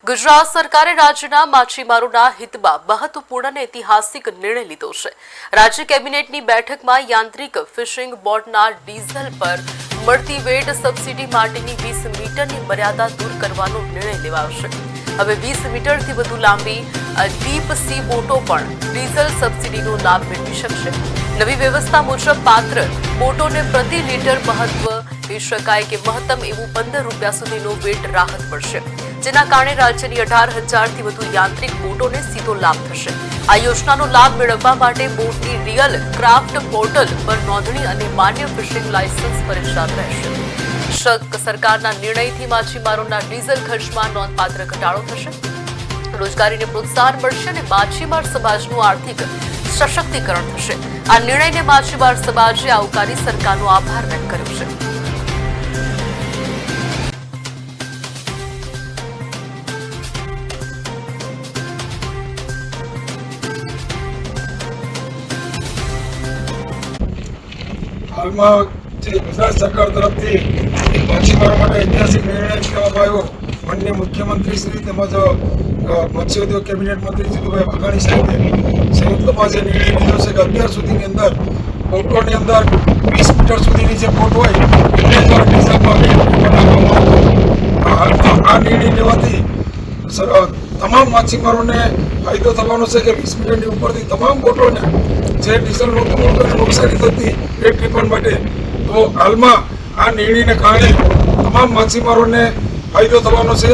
ગુજરાત સરકારે રાજ્યના માછીમારોના હિતમાં મહત્વપૂર્ણ અને ઐતિહાસિક નિર્ણય લીધો છે। રાજ્ય કેબિનેટની બેઠકમાં યાંત્રિક ફિશિંગ બોટના ડીઝલ પર મળતી વેટ સબસિડી માટેની 20 મીટરની મર્યાદા દૂર કરવાનો નિર્ણય લેવાયો છે। હવે 20 મીટરથી વધુ લાંબી ડીપ સી બોટો પણ ડીઝલ સબસિડીનો લાભ મેળવી શકશે। નવી વ્યવસ્થા મુજબ પાત્ર બોટોને પ્રતિ લીટર મહત્વ શકાય કે મહત્તમ એવું 15 રૂપિયા સુધીનો વેટ રાહત મળશે, જેના કારણે રાજ્યની 18,000થી વધુ યાંત્રિક બોટોને સીધો લાભ થશે। આ યોજનાનો લાભ મેળવવા માટે બોટની રિયલ ક્રાફ્ટ પોર્ટલ પર નોંધણી અને માન્ય ફિશિંગ લાયસન્સ ફરજિયાત રહેશે। સરકારના નિર્ણયથી માછીમારોના ડીઝલ ખર્ચમાં નોંધપાત્ર ઘટાડો થશે, રોજગારીને પ્રોત્સાહન મળશે અને માછીમાર સમાજનું આર્થિક સશક્તિકરણ થશે। આ નિર્ણયને માછીમાર સમાજે આવકારી સરકારનો આભાર વ્યક્ત કર્યો છે। हाल गुजरात सरकार तरफ मछीमारों માટે ऐतिहासिक निर्णय लेवामां આવ્યો। माननीय मुख्यमंत्री श्री તેમજ મત્સ્ય ઉદ્યોગ કેબિનેટ મંત્રી જીતુભાઈ વાઘાણી સાહેબે સંયુક્તમાં જે નિર્ણય લીધો છે કે અત્યાર સુધીની અંદર બોટોની અંદર 20 મીટર સુધીની જે બોટ હોય એને જ ડીઝલમાં બનાવવામાં આવતો। આ નિર્ણય લેવાથી તમામ માછીમારોને ફાયદો થવાનો છે કે 20 મીટરની ઉપરથી તમામ બોટોને જે ડીઝલ લોકોને નુકસાની થતી એ ટ્રીટમેન્ટ માટે, તો હાલમાં આ નિર્ણયને કારણે તમામ માછીમારોને ફાયદો થવાનો છે।